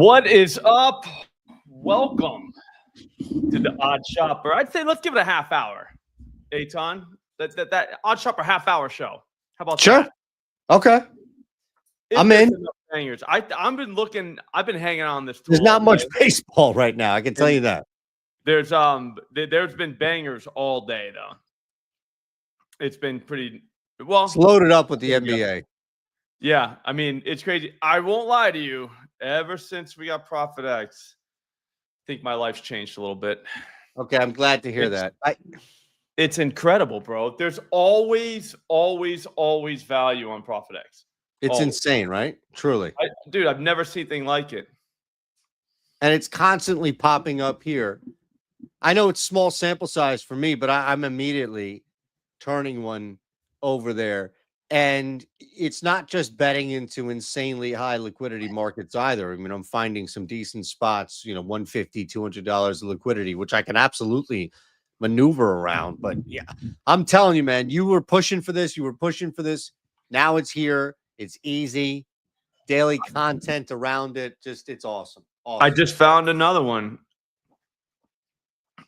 What is up? Welcome to the Odd Shopper. I'd say let's give it a half hour. Aton, that Odd Shopper half hour show. How about that? Okay. I'm in. Bangers. I've been hanging on this tool. There's not much baseball right now. I can tell you that. There's been bangers all day though. It's been pretty well. It's loaded up with the NBA. Yeah, I mean, it's crazy. I won't lie to you. Ever since we got PortfolioEV, I think my life's changed a little bit. Okay, I'm glad to hear that. It's incredible, bro. There's always value on PortfolioEV. It's insane, right? Truly. Dude, I've never seen anything like it. And it's constantly popping up here. I know it's small sample size for me, but I'm immediately turning one over there. And it's not just betting into insanely high liquidity markets either. I mean, I'm finding some decent spots, $150, $200 of liquidity, which I can absolutely maneuver around. But yeah, I'm telling you, man, you were pushing for this. Now it's here. It's easy. Daily content around it. It's awesome. I just found another one.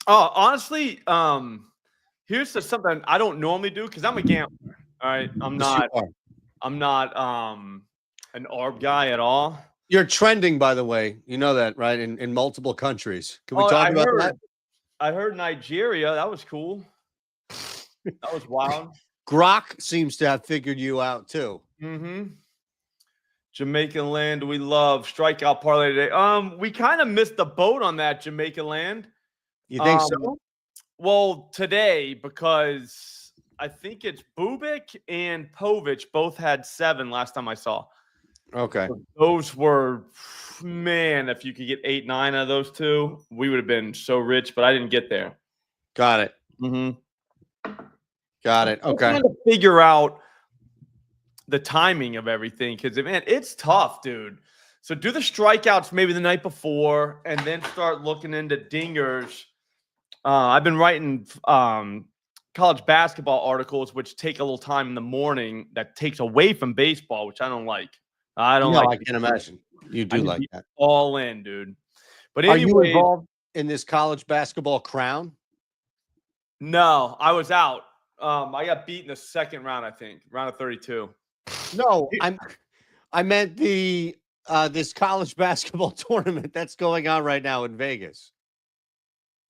Oh, honestly, here's something I don't normally do because I'm a gambler. All right, I'm not an ARB guy at all. You're trending, by the way. You know that, right? In multiple countries. Can we talk about that? I heard Nigeria. That was cool. That was wild. Grok seems to have figured you out too. Mm-hmm. Jamaican land we love. Strikeout parlay today. We kind of missed the boat on that Jamaican land. You think so? Well, today because I think it's Bubik and Povich both had 7 last time I saw. Okay. So those were, man, if you could get 8, 9 out of those two, we would have been so rich, but I didn't get there. Got it. Mm-hmm. Got it. Okay. I'm trying to figure out the timing of everything because, man, it's tough, dude. So do the strikeouts maybe the night before and then start looking into dingers. I've been writing college basketball articles, which take a little time in the morning that takes away from baseball, which I don't like. I can imagine. You do like that. All in, dude. But anyway, are you involved in this college basketball crown? No, I was out. I got beat in the second round, I think, round of 32. No, I meant the this college basketball tournament that's going on right now in Vegas.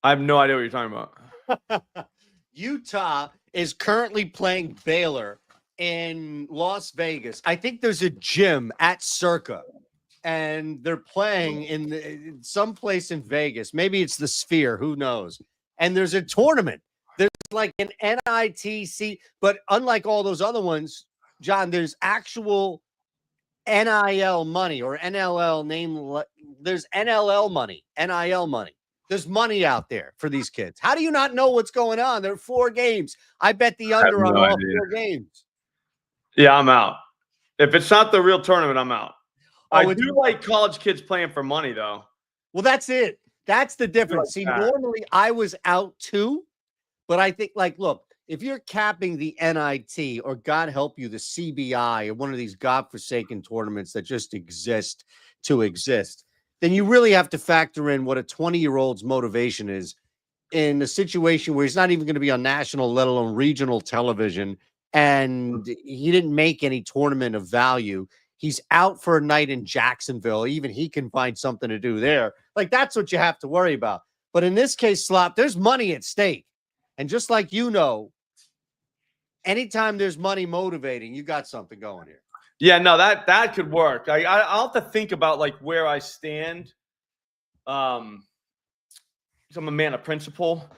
I have no idea what you're talking about. Utah is currently playing Baylor in Las Vegas. I think there's a gym at Circa, and they're playing in some place in Vegas. Maybe it's the Sphere. Who knows? And there's a tournament. There's like an NITC, but unlike all those other ones, John, there's actual NIL money or NLL name. There's NLL money, NIL money. There's money out there for these kids. How do you not know what's going on? There are 4 games. I bet the under on all 4 games. Yeah, I'm out. If it's not the real tournament, I'm out. I do like college kids playing for money, though. Well, that's it. That's the difference. See, normally I was out too, but I think, look, if you're capping the NIT or God help you, the CBI or one of these godforsaken tournaments that just exist to exist, then you really have to factor in what a 20-year-old's motivation is in a situation where he's not even going to be on national, let alone regional television, and he didn't make any tournament of value. He's out for a night in Jacksonville. Even he can find something to do there. That's what you have to worry about. But in this case, Slop, there's money at stake. And just like anytime there's money motivating, you got something going here. Yeah, no, that could work. I'll have to think about where I stand. I'm a man of principle.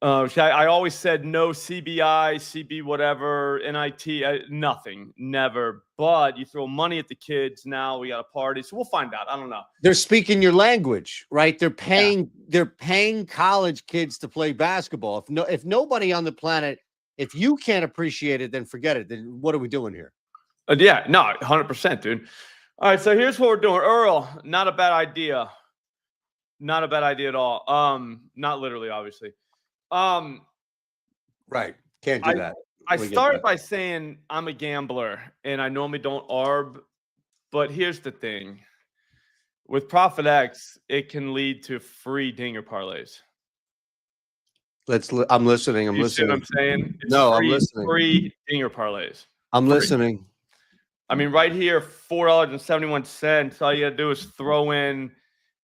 I always said no CBI, CB, whatever, NIT, nothing, never. But you throw money at the kids. Now we got a party, so we'll find out. I don't know. They're speaking your language, right? They're paying college kids to play basketball. If nobody on the planet, if you can't appreciate it, then forget it. Then what are we doing here? Yeah, no, 100%, dude. All right, so here's what we're doing. Earl, not a bad idea. Not a bad idea at all. Not literally, obviously. Right. Can't do that. I started by saying I'm a gambler, and I normally don't ARB, but here's the thing. with Profit X, it can lead to free dinger parlays. I'm listening. I'm You see what listening. I'm saying? It's No, I'm free, listening. free dinger parlays. I'm Free. listening. I mean, right here, $4.71. All you gotta do is throw in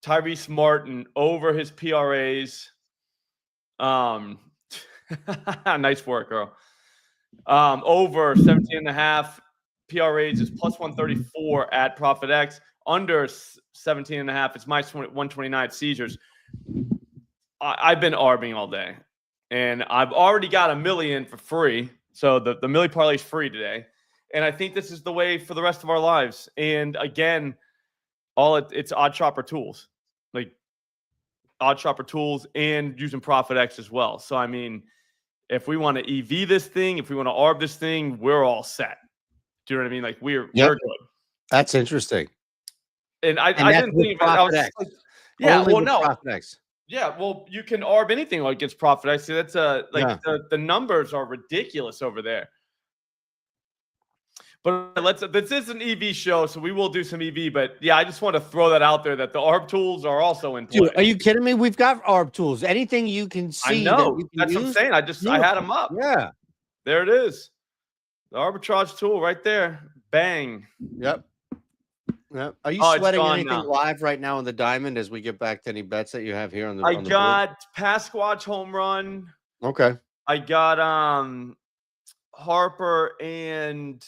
Tyrese Martin over his PRAs. Nice work, girl. Over 17.5 PRAs is plus 134 at Profit X. Under 17.5, it's minus 129 seizures. I've been arbing all day, and I've already got $1 million for free. So the Milli parlay is free today, and I think this is the way for the rest of our lives. And again, it's odd shopper tools, like odd shopper tools, and using Profit X as well. So I mean, if we want to EV this thing, if we want to ARB this thing, we're all set. Do you know what I mean? Like we're good. That's interesting. And I didn't think of it. I was like, yeah, only well, no. Profit X. Yeah, well, you can ARB anything against Profit X. That's the numbers are ridiculous over there. But this is an EV show, so we will do some EV. But yeah, I just want to throw that out there that the ARB tools are also in play. Dude, are you kidding me? We've got ARB tools. Anything you can see. I know. That's what I'm saying. I had them up. Yeah. There it is. The arbitrage tool right there. Bang. Yep. Yep. Are you sweating anything live right now on the diamond as we get back to any bets that you have here on the I got Pasquatch home run. Okay. I got Harper and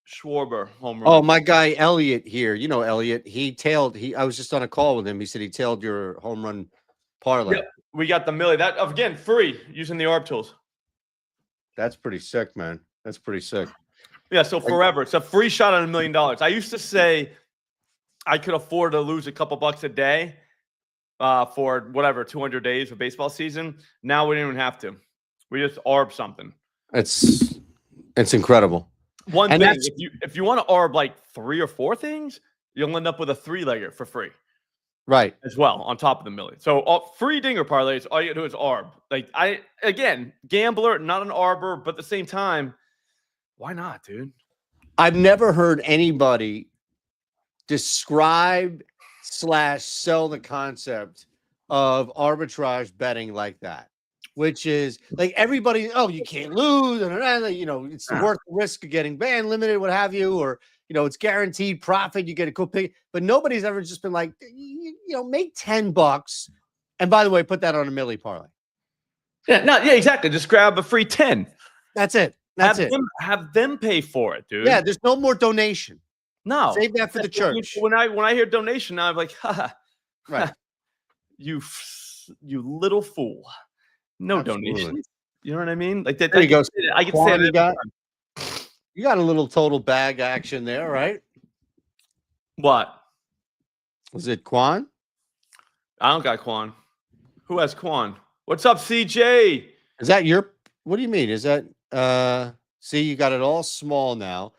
Schwarber home run. Oh, my guy Elliot here. You know Elliot. I was just on a call with him. He said he tailed your home run parlay. Yep. We got the Milli. That again, free using the ARB tools. That's pretty sick, man. That's pretty sick. Yeah, so forever. It's a free shot at $1 million. I used to say I could afford to lose a couple bucks a day for whatever, 200 days of baseball season. Now we don't even have to. We just ARB something. It's incredible. One thing, if you want to ARB like 3 or 4 things, you'll end up with a 3-legger for free. Right. As well, on top of the Milli. So free dinger parlays, all you gotta do is ARB. Like again, gambler, not an arbor, but at the same time, why not, dude? I've never heard anybody describe / sell the concept of arbitrage betting like that, which is like everybody, you can't lose, and you know, it's worth the risk of getting banned, limited, what have you, or you know, it's guaranteed profit, you get a cool pick. But nobody's ever just been like, you know, make $10. And by the way, put that on a Milli parlay. Yeah, exactly. Just grab a free 10. That's it. Have them pay for it, dude. Yeah, there's no more donation. No. Save that for the church. When I hear donation, now I'm like, right. You little fool. No Absolutely. donation. You know what I mean? Like that. There you go. I can say that. You got a little total bag action there, right? What? Was it Quan? I don't got Quan. Who has Quan? What's up, CJ? Is that your? What do you mean? Is that? See, you got it all small now.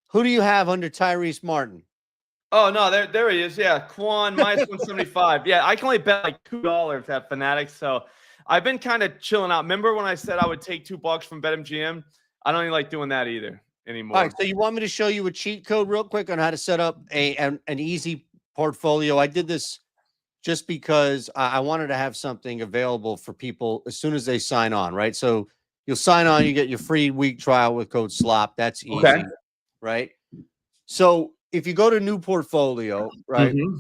Who do you have under Tyrese Martin? Oh no, there he is. Yeah, Quan minus 175. Yeah, I can only bet like $2 at Fanatics, so I've been kind of chilling out. Remember when I said I would take $2 from BetMGM? I don't even like doing that either anymore. All right, so you want me to show you a cheat code real quick on how to set up an easy portfolio? I did this just because I wanted to have something available for people as soon as they sign on, right? So you'll sign on, you get your free week trial with code SLOP. That's easy, right? So if you go to new portfolio, right? Mm-hmm.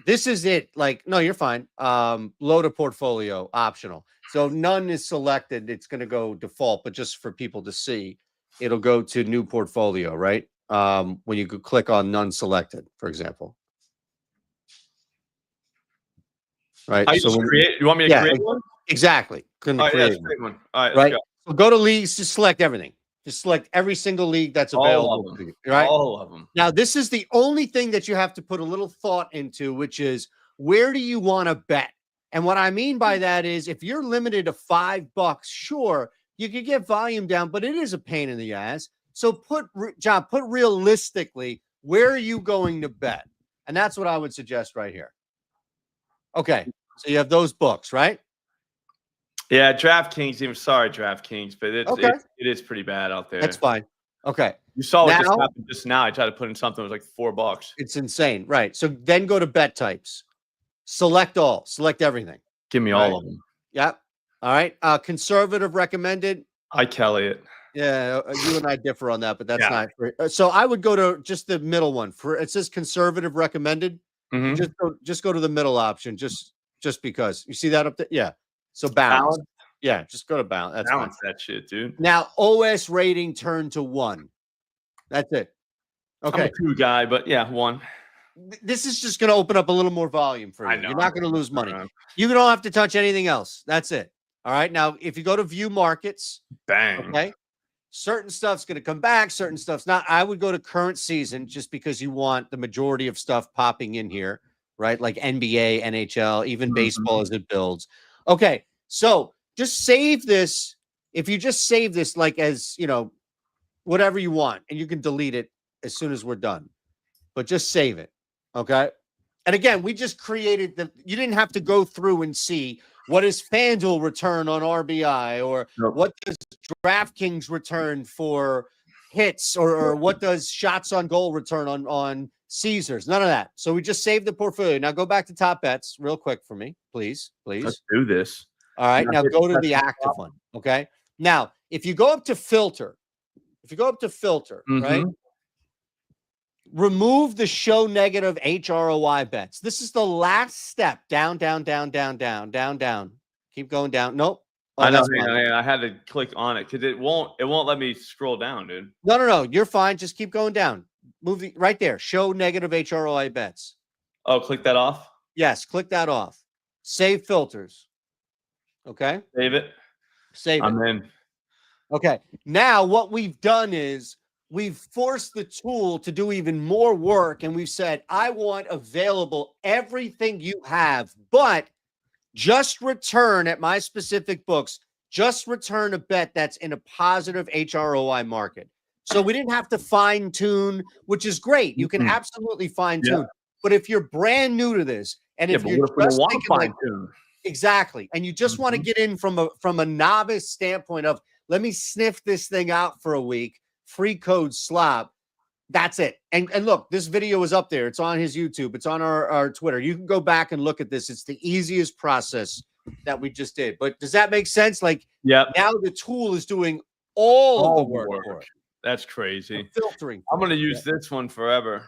This is it. Like, no, you're fine. Load a portfolio, optional. So none is selected. It's going to go default, but just for people to see, it'll go to new portfolio, right? When you could click on none selected, for example. Right. You want me to create one? Exactly. Couldn't create one. All right. Right. So go to leagues, just select everything. Just select every single league that's available to you, right? All of them. Now, this is the only thing that you have to put a little thought into, which is where do you want to bet? And what I mean by that is if you're limited to $5, sure, you could get volume down, but it is a pain in the ass. So John, put realistically, where are you going to bet? And that's what I would suggest right here. Okay. So you have those books, right? Yeah, DraftKings. Sorry, DraftKings, but it is pretty bad out there. That's fine. Okay. You saw what just Now happened just now. I tried to put in something. It was like $4. it's insane, right? So then go to bet types. Select all. Select everything. Give me Right. all of them. Yep. All right. Conservative recommended. I Kelly it. Yeah, you and I differ on that, but that's Yeah. not. So I would go to just the middle one. For it says conservative recommended. Mhm. Just go to the middle option. Just because you see that up there. Yeah. So balance. Yeah. Just go to balance. That's fine. Balance that shit, dude. Now OS rating turned to 1. That's it. I'm Okay. a 2 guy, but yeah, 1. This is just going to open up a little more volume for you. I know. You're not going to lose money. You don't have to touch anything else. That's it. All right. Now, if you go to view markets, Bang. okay, certain stuff's going to come back, certain stuff's not. I would go to current season just because you want the majority of stuff popping in here, right? Like NBA, NHL, even baseball as it builds. Okay. So just save this. If you just save this, like as, whatever you want, and you can delete it as soon as we're done, but just save it. Okay. And again, we just created you didn't have to go through and see what is FanDuel return on RBI or what does DraftKings return for hits or what does shots on goal return on Caesars. None of that. So we just saved the portfolio. Now go back to top bets real quick for me, please. Let's do this. All right. Now go to the active one. Okay. Now, if you go up to filter, right? Remove the show negative HROI bets. This is the last step. Down. Keep going down. Nope. Oh, I know. I had to click on it because it won't let me scroll down, dude. No. You're fine. Just keep going down. Move right there. Show negative HROI bets. Oh, click that off? Yes, click that off. Save filters. Okay. Save it. I'm in. Okay. Now what we've done is we've forced the tool to do even more work, and we've said, I want available everything you have, but just return at my specific books, just return a bet that's in a positive HROI market. So we didn't have to fine tune, which is great. You can absolutely fine tune. Yeah. But if you're brand new to this, and if you're just thinking like, exactly, and you just want to get in from a novice standpoint of, let me sniff this thing out for a week, free code SLOP. That's it. And look, this video is up there. It's on his YouTube. It's on our Twitter. You can go back and look at this. It's the easiest process that we just did. But does that make sense? Like, now the tool is doing all of the work for it. That's crazy. Filtering. I'm going to use this one forever.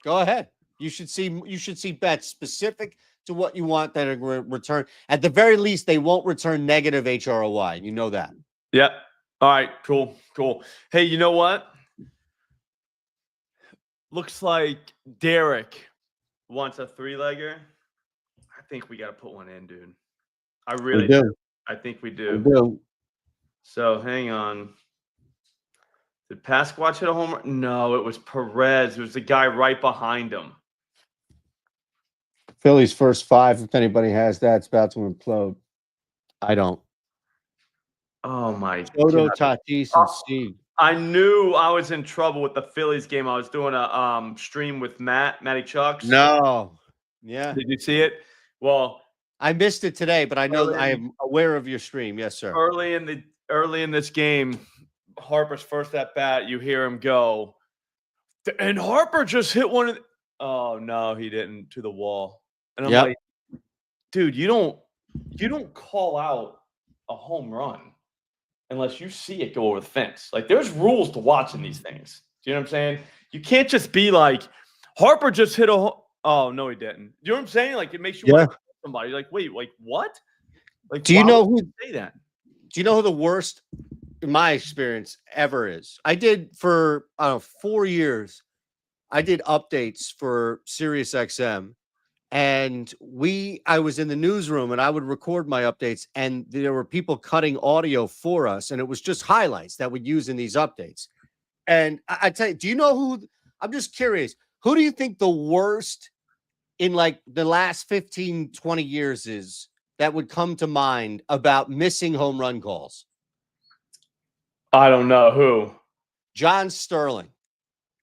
Go ahead. You should see bets specific to what you want that are return. At the very least, they won't return negative HROI. You know that. Yep. All right. Cool. Hey, you know what? Looks like Derek wants a 3-legger. I think we got to put one in, dude. I really do. I think we do. So hang on. Did Pasquatch hit a home run? No, it was Perez. It was the guy right behind him. Philly's first 5, if anybody has that, it's about to implode. I don't. Oh, my God. Tatis and Steve. I knew I was in trouble with the Phillies game. I was doing a stream with Matty Chucks. No. Yeah. Did you see it? Well, I missed it today, but I know I am aware of your stream. Yes, sir. Early in this game, Harper's first at bat, you hear him go, and Harper just hit one. Oh no, he didn't, to the wall. And I'm like, dude, you don't call out a home run unless you see it go over the fence. Like, there's rules to watching these things. Do you know what I'm saying? You can't just be like, Harper just hit oh no, he didn't. You know what I'm saying? Like, it makes you want to kill somebody. You're like, wait, like what? Like, do you know who say that? Do you know who the worst, in my experience, ever is? I did for 4 years. I did updates for SiriusXM, and I was in the newsroom, and I would record my updates, and there were people cutting audio for us, and it was just highlights that we'd use in these updates. And I tell you, do you know who? I'm just curious. Who do you think the worst in like the last 15, 20 years is that would come to mind about missing home run calls? I don't know who. John Sterling.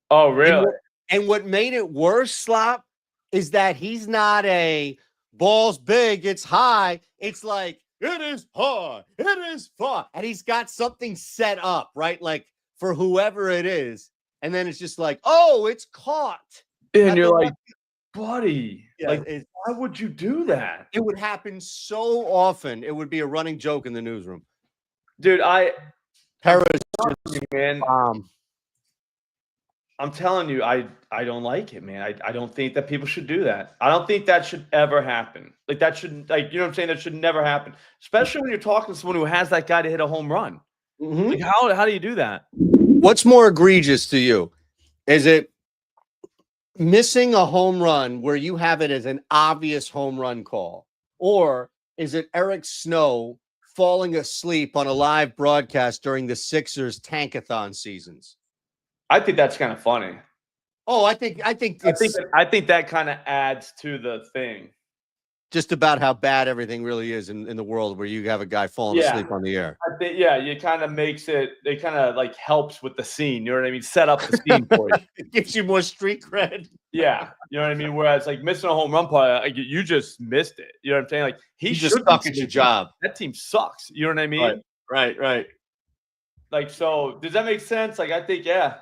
Oh, really? And what made it worse, Slop, is that he's not a ball's big, it's high. It's like, it is high, it is far. And he's got something set up, right? Like for whoever it is, and then it's just like, oh, it's caught. And you're like, buddy, Yeah, like, why would you do that? It would happen so often. It would be a running joke in the newsroom. Dude, Paris, man. I'm telling you, I don't like it, man. I don't think that people should do that. I don't think that should ever happen. Like that shouldn't, like, you know what I'm saying? That should never happen. Especially when you're talking to someone who has that guy to hit a home run. Mm-hmm. Like how do you do that? What's more egregious to you? Is it missing a home run where you have it as an obvious home run call? Or is it Eric Snow falling asleep on a live broadcast during the Sixers tankathon seasons? I think that's kind of funny. Oh, I think I think that kind of adds to the thing. Just about how bad everything really is in the world where you have a guy falling asleep on the air. I think, it kind of makes it kind of like helps with the scene. You know what I mean? Set up the scene for you. It gives you more street cred. Yeah. You know what I mean? Whereas like missing a home run play, like, you just missed it. You know what I'm saying? Like he just suck at your job. That team sucks. You know what I mean? Right. Like, so does that make sense? Like, I think, yeah.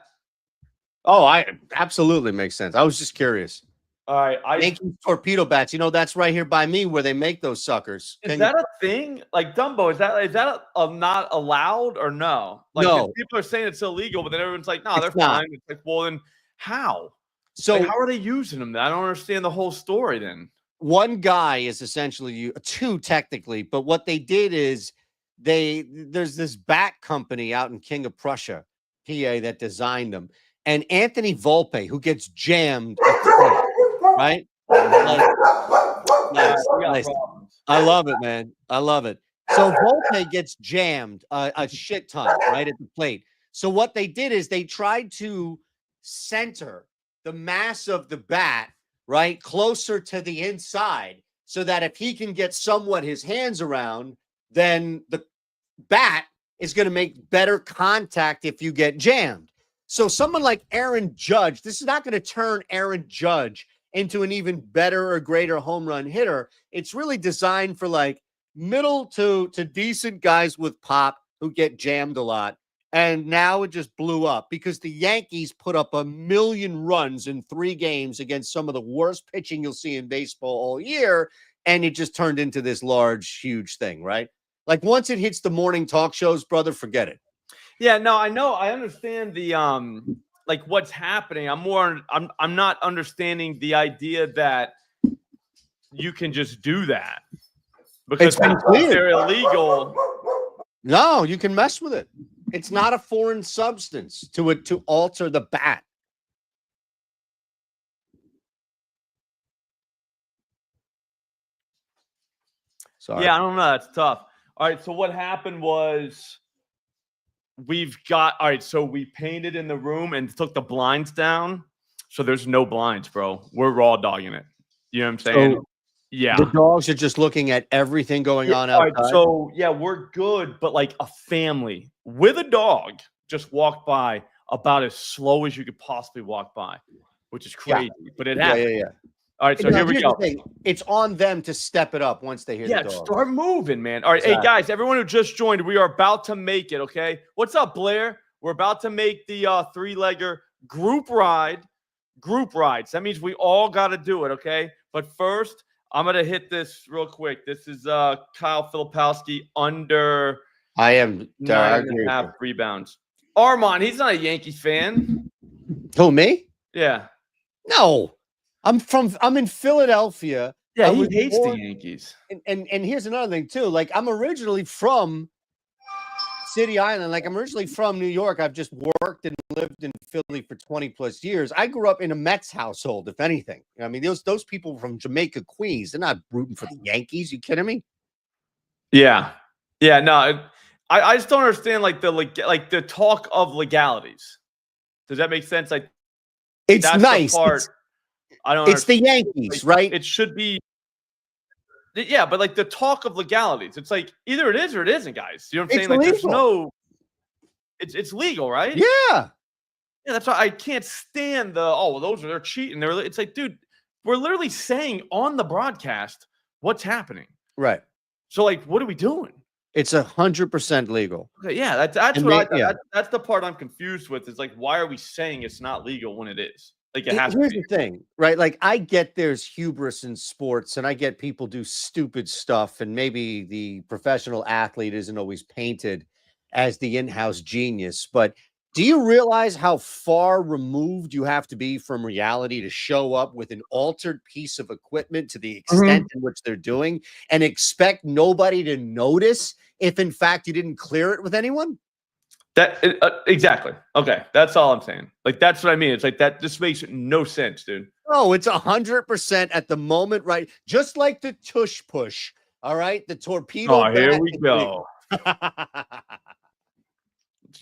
Oh, I absolutely makes sense. I was just curious. All right. Yankees torpedo bats. You know, that's right here by me where they make those suckers. Is that a thing? Like Dumbo, is that not allowed or no? Like no. People are saying it's illegal, but then everyone's like, no, they're fine. It's like, well, then how? So like, how are they using them? I don't understand the whole story then. One guy is essentially two technically, but what they did is there's this bat company out in King of Prussia, PA, that designed them. And Anthony Volpe, who gets jammed, right? Nice. I love it, man. I love it. So Volpe gets jammed a shit ton, right, at the plate. So what they did is they tried to center the mass of the bat, right, closer to the inside so that if he can get somewhat his hands around, then the bat is going to make better contact if you get jammed. So someone like Aaron Judge, this is not going to turn Aaron Judge into an even better or greater home run hitter. It's really designed for like middle to decent guys with pop who get jammed a lot. And now it just blew up because the Yankees put up 1 million runs in 3 games against some of the worst pitching you'll see in baseball all year. And it just turned into this large, huge thing, right? Like once it hits the morning talk shows, brother, forget it. Yeah, no, I know. I understand the like what's happening. I'm not understanding the idea that you can just do that because they're illegal. No, you can mess with it. It's not a foreign substance to alter the bat. Sorry. Yeah, I don't know. That's tough. All right, so what happened was so we painted in the room and took the blinds down. So there's no blinds, bro. We're raw dogging it. You know what I'm saying? So yeah. The dogs are just looking at everything going on outside. Right, so yeah, we're good, but like a family with a dog just walked by about as slow as you could possibly walk by, which is crazy. Yeah. But it happened. Yeah. All right, so here we go. It's on them to step it up once they hear the dog. Start moving, man. All right, Hey, guys, everyone who just joined, we are about to make it, okay? What's up, Blair? We're about to make the 3-legger group rides. That means we all got to do it, okay? But first, I'm going to hit this real quick. This is Kyle Filipowski under I am 9.5 rebounds. Armand, he's not a Yankees fan. Who, me? Yeah. No. I'm in Philadelphia. Yeah, he hates the Yankees. And here's another thing too. Like I'm originally from City Island. Like I'm originally from New York. I've just worked and lived in Philly for 20 plus years. I grew up in a Mets household, if anything. I mean, those people from Jamaica, Queens, they're not rooting for the Yankees. You kidding me? Yeah. Yeah, no. I just don't understand like the talk of legalities. Does that make sense? Like it's nice. I don't. It's the Yankees, like, right? It should be. Yeah, but like the talk of legalities, it's like either it is or it isn't, guys. You know what I'm saying? Like legal. There's no. It's legal, right? Yeah. Yeah, that's why I can't stand they're cheating. It's like, dude, we're literally saying on the broadcast what's happening. Right. So like, what are we doing? It's 100% legal. Okay, yeah, that's And what yeah. that's the part I'm confused with. Is like, why are we saying it's not legal when it is? Like, it has to Here's be. the thing, right? Like, I get there's hubris in sports, and I get people do stupid stuff, and maybe the professional athlete isn't always painted as the in-house genius. But do you realize how far removed you have to be from reality to show up with an altered piece of equipment to the extent in which they're doing and expect nobody to notice if, in fact, you didn't clear it with anyone? Exactly. Okay, that's all I'm saying. Like, that's what I mean. It's like that just makes no sense, dude. Oh, it's 100% at the moment, right? Just like the tush push. All right, the torpedo. Oh, here we go.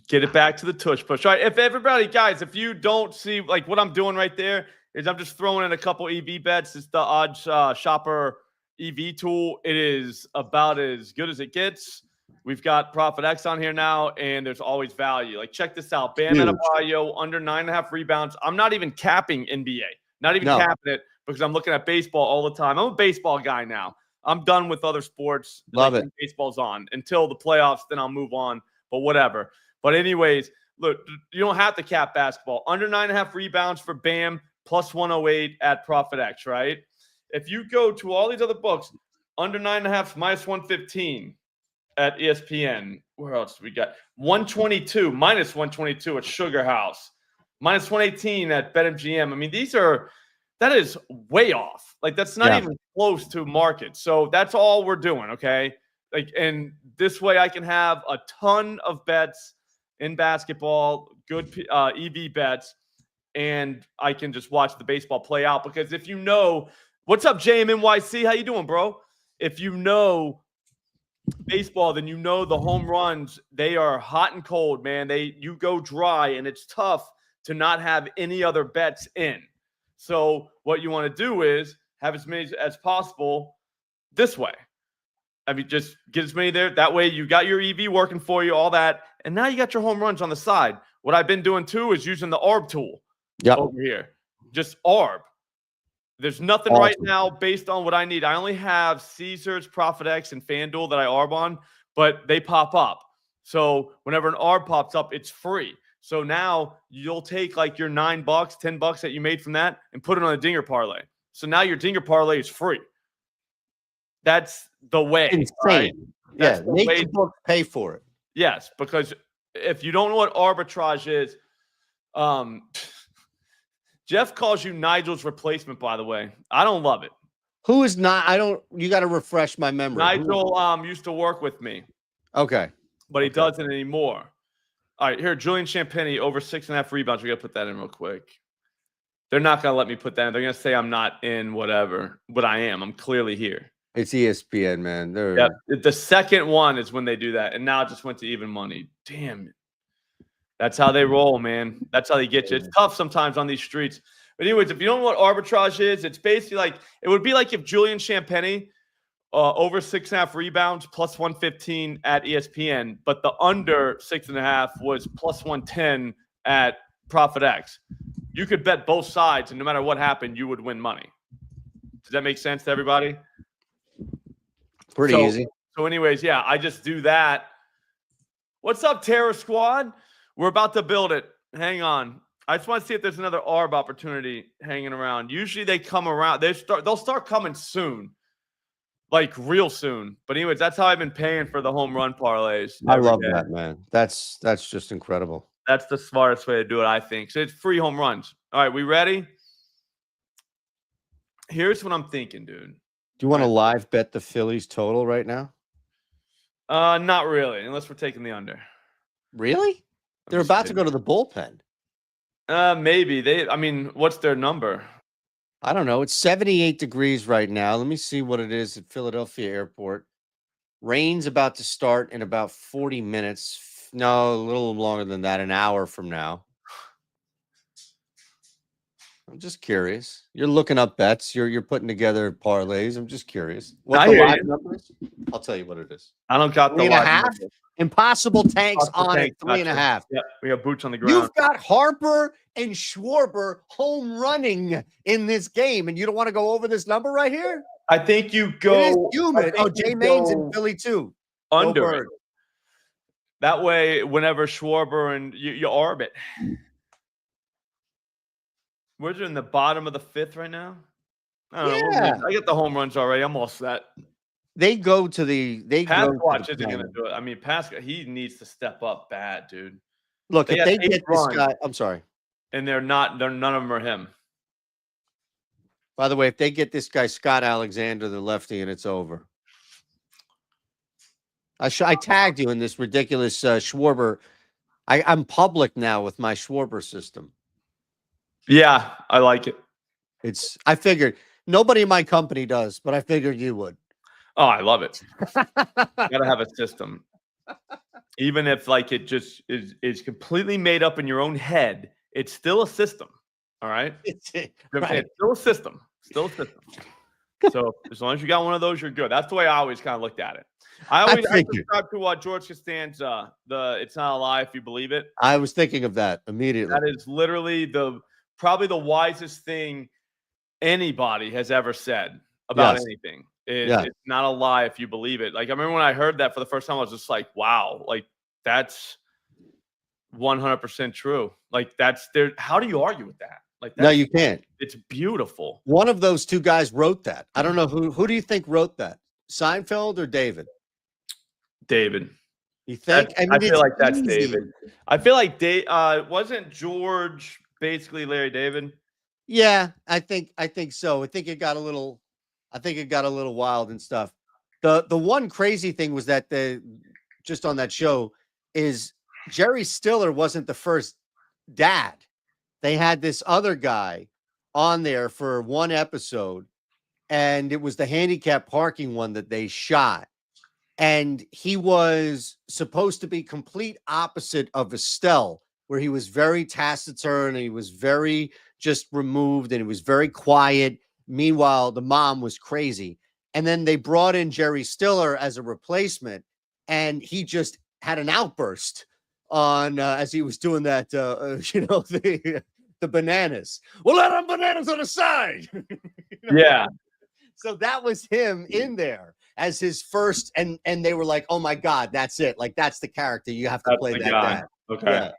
Get it back to the tush push. All right, if everybody, guys, if you don't see like what I'm doing right there is I'm just throwing in a couple EV bets. It's the odds shopper EV tool. It is about as good as it gets. We've got Profit X on here now, and there's always value. Like, check this out. Bam Adebayo under 9.5 rebounds. I'm not even capping NBA. Not even capping it because I'm looking at baseball all the time. I'm a baseball guy now. I'm done with other sports. Love like, it. Baseball's on until the playoffs. Then I'll move on. But whatever. But anyways, look, you don't have to cap basketball. Under 9.5 rebounds for Bam, plus 108 at Profit X, right? If you go to all these other books, under 9.5 minus 115 at ESPN. Where else do we got? 122, minus 122 at Sugar House. Minus 118 at BetMGM. I mean, that is way off. Like, that's not even close to market. So that's all we're doing, okay? Like, and this way I can have a ton of bets in basketball, good EV bets, and I can just watch the baseball play out. Because if you know, what's up, JMNYC? How you doing, bro? If you know baseball, then you know the home runs, they are hot and cold, man. You go dry, and it's tough to not have any other bets in. So what you want to do is have as many as possible this way. I mean, just get as many there. That way you got your EV working for you, all that. And now you got your home runs on the side. What I've been doing too is using the ARB tool over here. Just ARB. There's nothing right now based on what I need. I only have Caesars, Profit X, and FanDuel that I ARB on, but they pop up. So whenever an ARB pops up, it's free. So now you'll take like your $9, $10 that you made from that and put it on a dinger parlay. So now your dinger parlay is free. That's the way. Insane. Right? Yeah, make the book pay for it. Yes, because if you don't know what arbitrage is, Jeff calls you Nigel's replacement, by the way. I don't love it. Who is not? You got to refresh my memory. Nigel used to work with me. Okay. But he doesn't anymore. All right, here, Julian Champagny over 6.5 rebounds. We got to put that in real quick. They're not going to let me put that in. They're going to say I'm not in whatever, but I am. I'm clearly here. It's ESPN, man. The second one is when they do that, and now it just went to even money. Damn it. That's how they roll, man. That's how they get you. It's tough sometimes on these streets. But anyways, if you don't know what arbitrage is, it's basically like it would be like if Julian Champagny over 6.5 rebounds plus 115 at ESPN, but the under 6.5 was plus 110 at Profit X. You could bet both sides, and no matter what happened, you would win money. Does that make sense to everybody? Pretty easy. So anyways, yeah, I just do that. What's up, Terror Squad? We're about to build it. Hang on. I just want to see if there's another ARB opportunity hanging around. Usually they come around. They'll start coming soon. Like real soon. But anyways, that's how I've been paying for the home run parlays. I love that, man. That's just incredible. That's the smartest way to do it, I think. So it's free home runs. All right, we ready? Here's what I'm thinking, dude. Do you want to live bet the Phillies total right now? Not really, unless we're taking the under. Really? They're about to go to the bullpen. Maybe. What's their number? I don't know. It's 78 degrees right now. Let me see what it is at Philadelphia Airport. Rain's about to start in about 40 minutes. No, a little longer than that, an hour from now. I'm just curious. You're looking up bets. You're putting together parlays. I'm just curious. What the live number is? I'll tell you what it is. I don't got the 3.5. Impossible Tanks on it. 3.5. Yeah, we have boots on the ground. You've got Harper and Schwarber home running in this game, and you don't want to go over this number right here? I think you go. It is humid. Oh, Jay Main's in Philly too. Go Under it. bird. That way, whenever Schwarber and you arb it. We're in the bottom of the 5th right now. I don't know. Yeah. I get the home runs already. I'm all set. They go to the Pasquatch isn't going to do it. I mean, Pasquatch, he needs to step up bad, dude. Look, They if had they 8 get this runs, guy, I'm sorry. and none of them are him. By the way, if they get this guy Scott Alexander, the lefty, and it's over. I tagged you in this ridiculous Schwarber. I'm public now with my Schwarber system. Yeah, I like it. I figured nobody in my company does, but I figured you would. Oh, I love it. Gotta have a system. Even if like it just is completely made up in your own head, it's still a system. All right. Right. It's still a system. Still a system. So as long as you got one of those, you're good. That's the way I always kind of looked at it. I subscribe to George Costanza. It's not a lie if you believe it. I was thinking of that immediately. That is literally probably the wisest thing anybody has ever said about anything. It's not a lie if you believe it. Like I remember when I heard that for the first time, I was just like, wow, like that's 100% true. Like that's there. How do you argue with that? Like no, you can't. It's beautiful. One of those two guys wrote that. I don't know who do you think wrote that? Seinfeld or David? David. You think? I feel like that's David. I feel like wasn't George basically Larry David? Yeah, I think so. I think it got a little wild and stuff. The one crazy thing was that just on that show is Jerry Stiller wasn't the first dad. They had this other guy on there for one episode, and it was the handicap parking one that they shot. And he was supposed to be complete opposite of Estelle, where he was very taciturn and he was very just removed and he was very quiet. Meanwhile, the mom was crazy. And then they brought in Jerry Stiller as a replacement, and he just had an outburst on as he was doing that, the bananas. Well, let them bananas on the side. Yeah. So that was him in there as his first, and they were like, "Oh my God, that's it! Like that's the character you have to play that guy." Okay,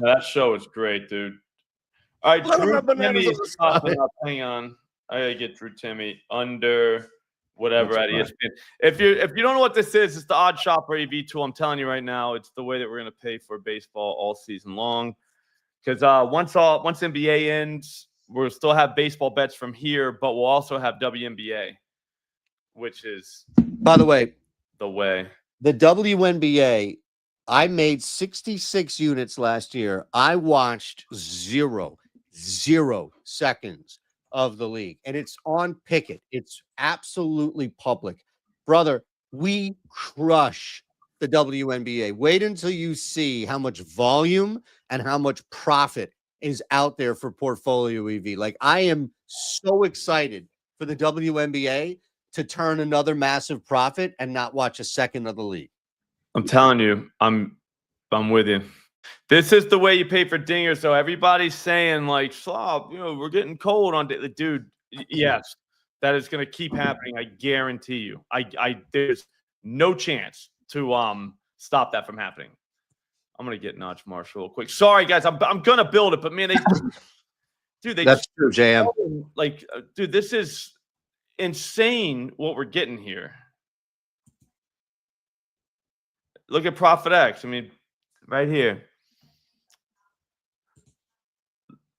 that show is great, dude. All right, Drew Timmy is popping up. Hang on, I gotta get Drew Timmy under whatever at ESPN. If you don't know what this is, it's the Odd Shopper EV tool. I'm telling you right now, it's the way that we're gonna pay for baseball all season long. Because once NBA ends, we'll still have baseball bets from here, but we'll also have WNBA, which is, by the way, the WNBA. I made 66 units last year. I watched zero seconds of the league, and it's on Picket. It's absolutely public, brother. We crush the WNBA. Wait until you see how much volume and how much profit is out there for Portfolio EV. Like I am so excited for the WNBA to turn another massive profit and not watch a second of the league. I'm telling you, I'm with you. This is the way you pay for dingers. So everybody's saying like, "Slop, we're getting cold on dude." Yes, that is going to keep happening. I guarantee you. There's no chance to stop that from happening. I'm gonna get Notch Marshall real quick. Sorry, guys. I'm gonna build it, but man, that's true, JM. Like, dude, this is insane what we're getting here. Look at Profit X. I mean, right here.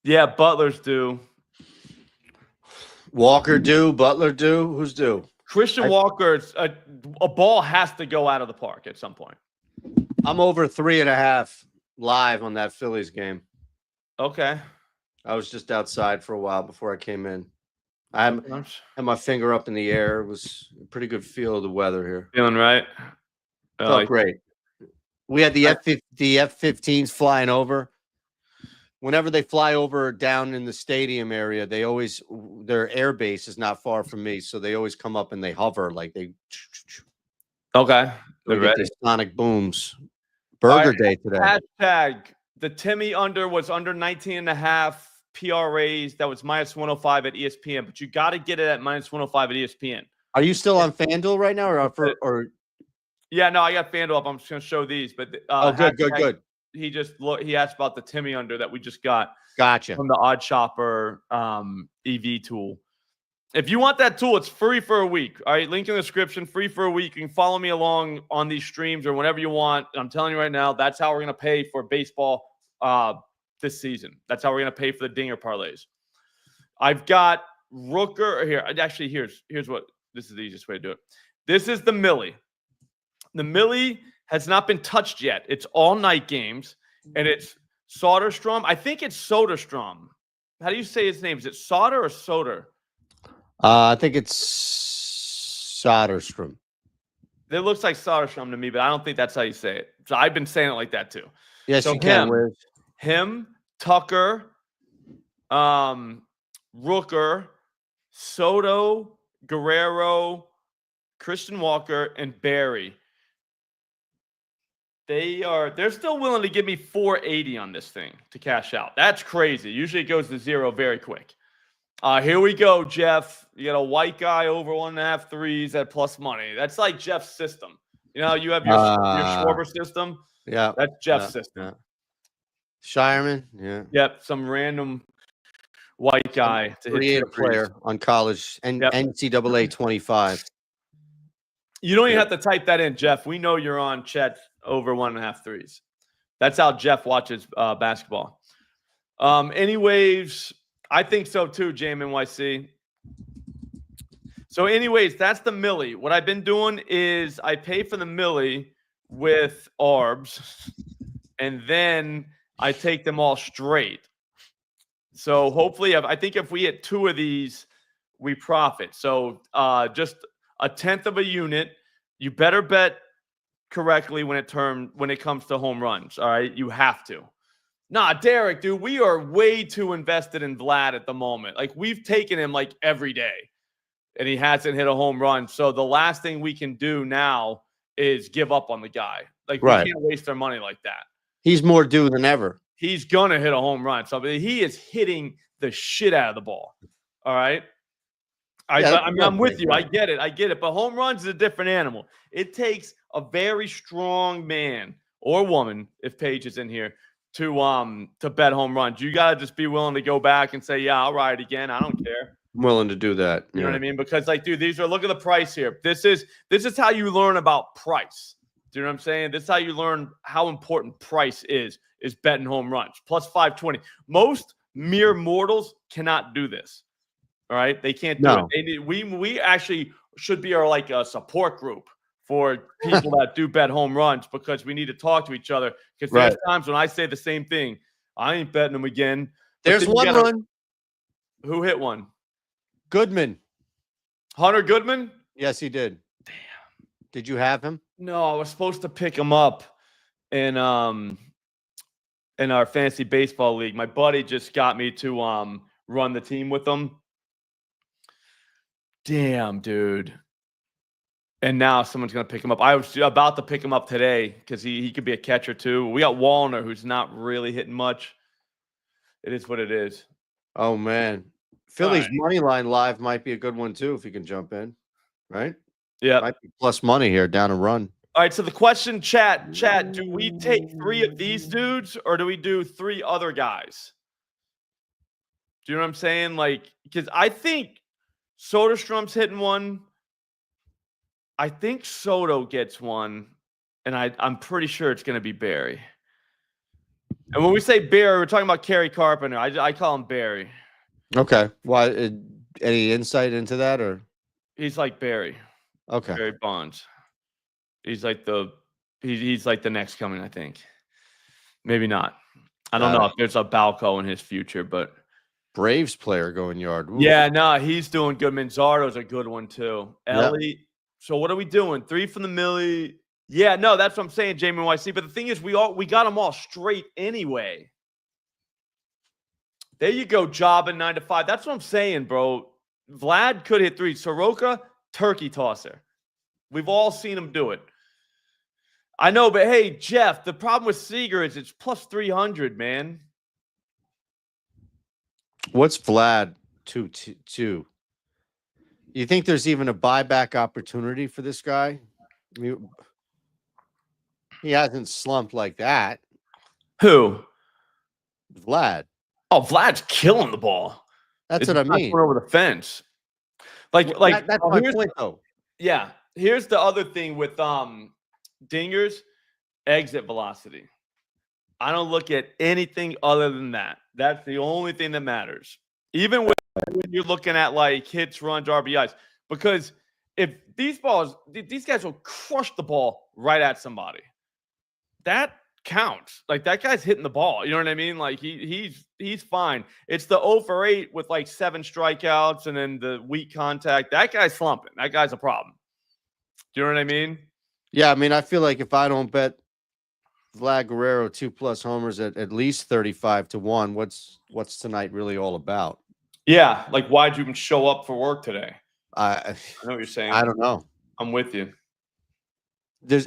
Yeah, Butler's due. Walker due. Butler due. Who's due? Christian Walker's a ball has to go out of the park at some point. I'm over 3.5 live on that Phillies game. Okay. I was just outside for a while before I came in. I had my finger up in the air. It was a pretty good feel of the weather here. Feeling right? Felt great. We had the F-15s flying over. Whenever they fly over down in the stadium area, their air base is not far from me, so they always come up and they hover like they. Okay. They're ready. Sonic booms. Burger Day today. Hashtag the Timmy under was under 19.5 PRAs. That was minus 105 at ESPN, but you got to get it at minus 105 at ESPN. Are you still on FanDuel right now, or Yeah, no, I got FanDuel up. I'm just gonna show these, but Oh, good. He asked about the Timmy under that we just got Gotcha. from the Odd Shopper EV tool. If you want that tool, it's free for a week. All right, link in the description, free for a week. You can follow me along on these streams or whenever you want. I'm telling you right now, that's how we're gonna pay for baseball this season. That's how we're gonna pay for the dinger parlays. I've got Rooker here. Actually, here's what this is the easiest way to do it. This is the Millie. The Millie has not been touched yet. It's all night games, and it's Soderstrom. I think it's Soderstrom. How do you say his name? Is it Soder or Soder? I think it's Soderstrom. It looks like Soderstrom to me, but I don't think that's how you say it. So I've been saying it like that too. Yes, so you can. Him, Tucker, Rooker, Soto, Guerrero, Christian Walker, and Barry. They're still willing to give me 480 on this thing to cash out. That's crazy. Usually it goes to zero very quick. Here we go, Jeff. You got a white guy over 1.5 threes at plus money. That's like Jeff's system. You know, you have your Schwarber system. Yeah. That's Jeff's system. Yeah. Shireman. Yeah. Yep. Some random white guy to hit a player on college and NCAA 25. You don't even have to type that in, Jeff. We know you're on Chet over 1.5 threes. That's how Jeff watches basketball. Anyways, I think so too, JMNYC. So anyways, that's the Millie. What I've been doing is I pay for the Millie with ARBs, and then I take them all straight. So hopefully, I think if we hit 2 of these, we profit. So just 1/10 of a unit. You better bet correctly when it comes to home runs. All right, you have to. Nah, Derek, dude, we are way too invested in Vlad at the moment. Like, we've taken him like every day, and he hasn't hit a home run. So the last thing we can do now is give up on the guy. Like, we can't waste our money like that. He's more due than ever. He's gonna hit a home run. So he is hitting the shit out of the ball. All right. I'm with you. I get it. But home runs is a different animal. It takes a very strong man or woman, if Paige is in here, to bet home runs. You gotta just be willing to go back and say, yeah, I'll ride again. I don't care. I'm willing to do that. You know what I mean? Because, like, dude, look at the price here. This is how you learn about price. Do you know what I'm saying? This is how you learn how important price is betting home runs. Plus 520. Most mere mortals cannot do this. All right, they can't do it. We actually should be a support group for people that do bet home runs, because we need to talk to each other. Because there's times when I say the same thing, I ain't betting them again. There's one run. Who hit one? Goodman. Hunter Goodman? Yes, he did. Damn. Did you have him? No, I was supposed to pick him up in our fantasy baseball league. My buddy just got me to run the team with him. Damn, dude. And now someone's going to pick him up. I was about to pick him up today because he could be a catcher too. We got Wallner, who's not really hitting much. It is what it is. Oh, man. Philly's money line live might be a good one too if you can jump in, right? Yeah. Might be plus money here, down a run. All right, so the question, chat, do we take 3 of these dudes or do we do 3 other guys? Do you know what I'm saying? Like, because I think Soderstrom's hitting one. I think Soto gets one, and I'm pretty sure it's going to be Barry. And when we say Barry, we're talking about Kerry Carpenter. I call him Barry. Okay. Why? Any insight into that, or he's like Barry? Okay. Barry Bonds. He's like he's like the next coming, I think. Maybe not. I don't know if there's a Balco in his future, but Braves player going yard. Ooh. Yeah, no, he's doing good. Manzardo's a good one too. Ellie. Yep. So what are we doing? 3 from the Millie. Yeah, no, that's what I'm saying, Jamie YC. But the thing is, we got them all straight anyway. There you go, job in 9 to 5. That's what I'm saying, bro. Vlad could hit 3. Soroka, turkey tosser. We've all seen him do it. I know, but hey, Jeff, the problem with Seager is it's plus 300, man. What's Vlad 2-2? You think there's even a buyback opportunity for this guy? He hasn't slumped like that. Who? Vlad. Oh, Vlad's killing the ball. That's It's what I not mean. going over the fence. Like, Well, like that's oh, my point, though. yeah. Here's the other thing with dingers, exit velocity. I don't look at anything other than that. That's the only thing that matters. Even when you're looking at like hits, runs, RBIs, because if these guys will crush the ball right at somebody. That counts. Like that guy's hitting the ball. You know what I mean? Like he's fine. It's the 0 for 8 with like 7 strikeouts and then the weak contact. That guy's slumping. That guy's a problem. Do you know what I mean? Yeah, I mean, I feel like if I don't bet Vlad Guerrero 2+ homers at least 35-1, what's tonight really all about? Yeah. Like why'd you even show up for work today? I know what you're saying. I don't know. I'm with you.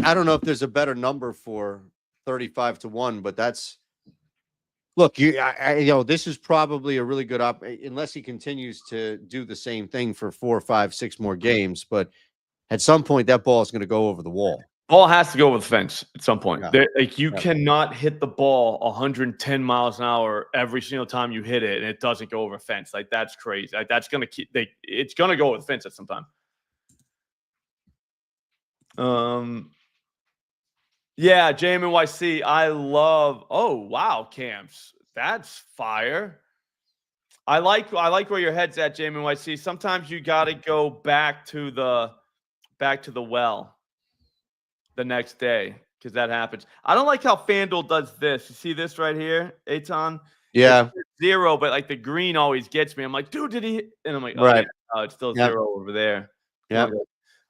I don't know if there's a better number for 35-1, but that's look, you know, this is probably a really good unless he continues to do the same thing for 4, 5, 6 more games. But at some point, that ball is going to go over the wall. Ball has to go over the fence at some point. Yeah. Like you cannot hit the ball 110 miles an hour every single time you hit it, and it doesn't go over a fence. Like that's crazy. Like that's gonna it's gonna go over the fence at some time. Yeah, JMNYC. I love. Oh wow, camps. That's fire. I like where your head's at, JMNYC. Sometimes you got to go back to the well the next day because that happens. I don't like how FanDuel does this. You see this right here, Aton? Yeah. It's 0, but like the green always gets me. I'm like, dude, did he? And I'm like, oh, Right. yeah, it's still 0 over there. Yeah.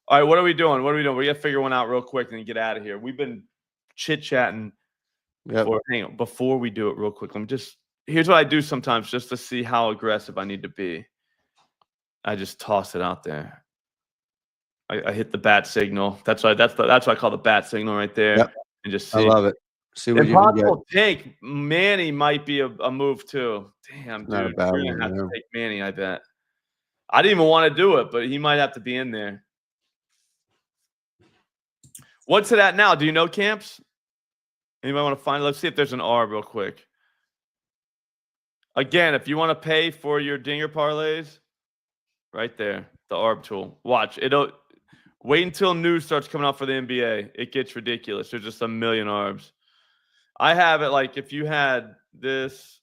All right, what are we doing? We got to figure one out real quick and get out of here. We've been chit-chatting. Yep. Hang on, before we do it real quick, here's what I do sometimes just to see how aggressive I need to be. I just toss it out there. I hit the bat signal. That's what I call the bat signal right there. Yep. And just see. I love it. See what Impossible take. Manny might be a move too. Damn, Not a dude. bad We're one, gonna have to take Manny, I bet. I didn't even want to do it, but he might have to be in there. What's it at now? Do you know, Camps? Anybody want to find it? Let's see if there's an R real quick. Again, if you want to pay for your dinger parlays, right there, the ARB tool. Watch. Wait until news starts coming out for the NBA. It gets ridiculous. There's just a million ARBs. I have it like if you had this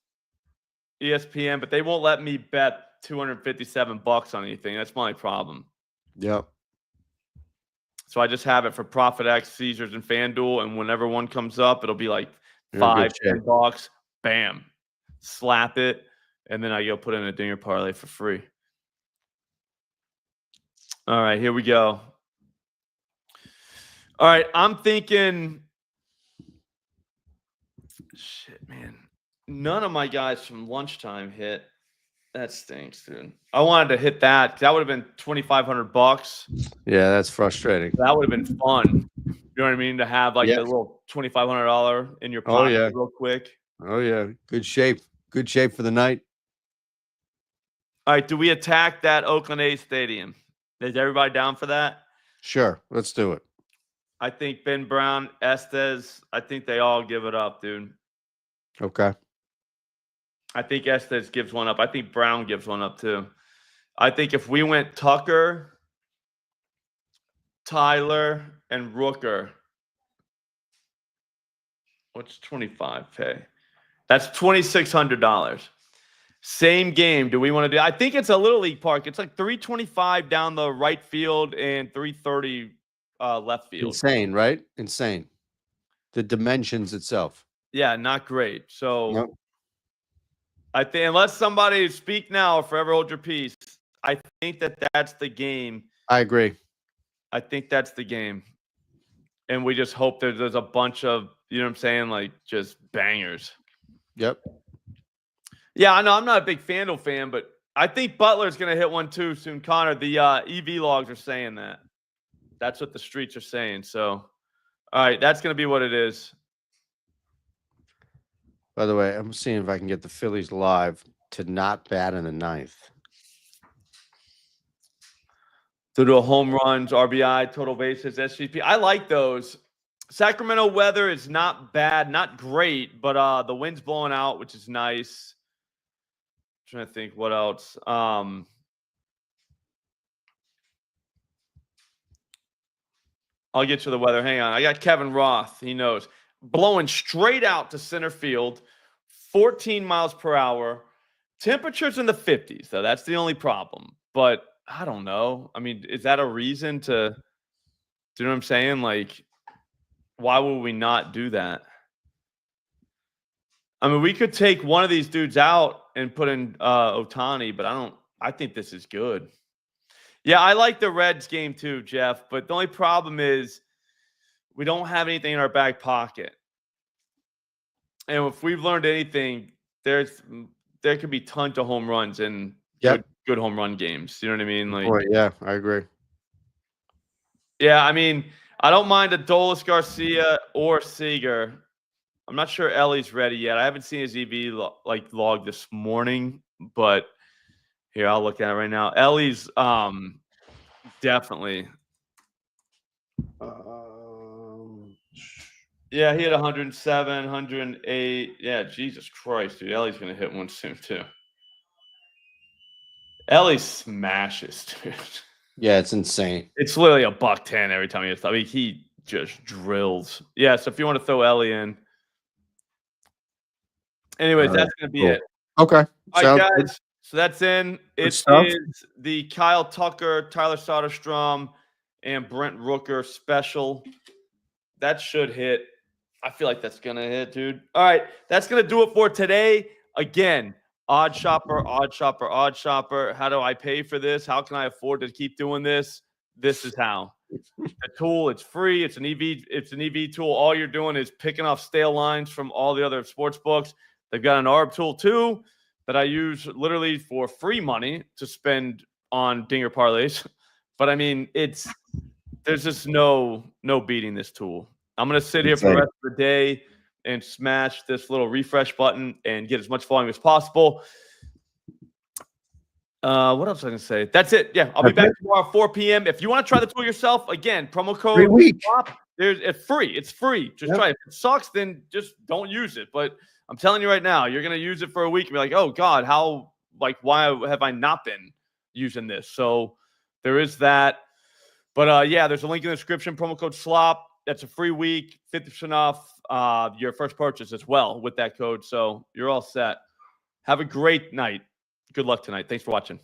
ESPN, but they won't let me bet $257 on anything. That's my problem. Yep. So I just have it for ProfitX, Caesars, and FanDuel, and whenever one comes up, it'll be like $5, $10. Bam, slap it, and then I go put in a dinger parlay for free. All right, here we go. All right, I'm thinking. Shit, man. None of my guys from lunchtime hit. That stinks, dude. I wanted to hit that. That would have been $2,500. Yeah, that's frustrating. That would have been fun. You know what I mean? To have like the little $2,500 in your pocket real quick. Oh yeah, good shape. Good shape for the night. All right, do we attack that Oakland A's stadium? Is everybody down for that? Sure, let's do it. I think Ben Brown, Estes, I think they all give it up, dude. Okay. I think Estes gives one up. I think Brown gives one up too. I think if we went Tucker, Tyler, and Rooker, what's 25K? That's $2,600. Same game. Do we want to do? I think it's a Little League park. It's like $325 down the right field and $330 left field. Insane, right? Insane. The dimensions itself. Yeah, not great. So I think unless somebody speak now or forever hold your peace, I think that's the game. I agree. I think that's the game. And we just hope there's a bunch of, you know what I'm saying, like just bangers. Yep. Yeah, I know. I'm not a big FanDuel fan, but I think Butler's going to hit one too soon. Connor, the EV logs are saying that. That's what the streets are saying. So, all right, that's going to be what it is. By the way, I'm seeing if I can get the Phillies live to not bat in the ninth. To do a home runs, RBI, total bases, SGP. I like those. Sacramento weather is not bad, not great, but the wind's blowing out, which is nice. I'm trying to think what else. I'll get you the weather. Hang on. I got Kevin Roth. He knows. Blowing straight out to center field, 14 miles per hour. Temperatures in the 50s, though. That's the only problem. But I don't know. I mean, is that a reason to – do you know what I'm saying? Like, why would we not do that? I mean, we could take one of these dudes out and put in Ohtani, but I think this is good. Yeah, I like the Reds game too, Jeff, but the only problem is we don't have anything in our back pocket. And if we've learned anything, there could be tons of home runs and good home run games. You know what I mean? Like, yeah, I agree. Yeah, I mean, I don't mind Adolis Garcia or Seager. I'm not sure Ellie's ready yet. I haven't seen his EV log this morning, but here, I'll look at it right now. Ellie's definitely. Yeah, he had 107, 108. Yeah, Jesus Christ, dude. Ellie's going to hit one soon, too. Ellie smashes, dude. Yeah, it's insane. It's literally $110 every time he hits. I mean, he just drills. Yeah, so if you want to throw Ellie in. Anyways, that's going to be it. Okay. All right, guys. So that's in. It is the Kyle Tucker, Tyler Soderstrom, and Brent Rooker special. That should hit. I feel like that's going to hit, dude. All right. That's going to do it for today. Again, Odd Shopper, Odd Shopper, Odd Shopper. How do I pay for this? How can I afford to keep doing this? This is how. The tool, it's free. It's an EV tool. All you're doing is picking off stale lines from all the other sports books. They've got an ARB tool too that I use literally for free money to spend on dinger parlays. But I mean, there's just no beating this tool. I'm going to sit here for the rest of the day and smash this little refresh button and get as much volume as possible. What else was I going to say? That's it. Yeah, I'll be back tomorrow at 4 p.m. If you want to try the tool yourself, again, promo code SWAP. It's free. It's free. Just try it. If it sucks, then just don't use it. But I'm telling you right now, you're going to use it for a week and be like, oh, God, why have I not been using this? So there is that. But, yeah, there's a link in the description, promo code SLOP. That's a free week, 50% off your first purchase as well with that code. So you're all set. Have a great night. Good luck tonight. Thanks for watching.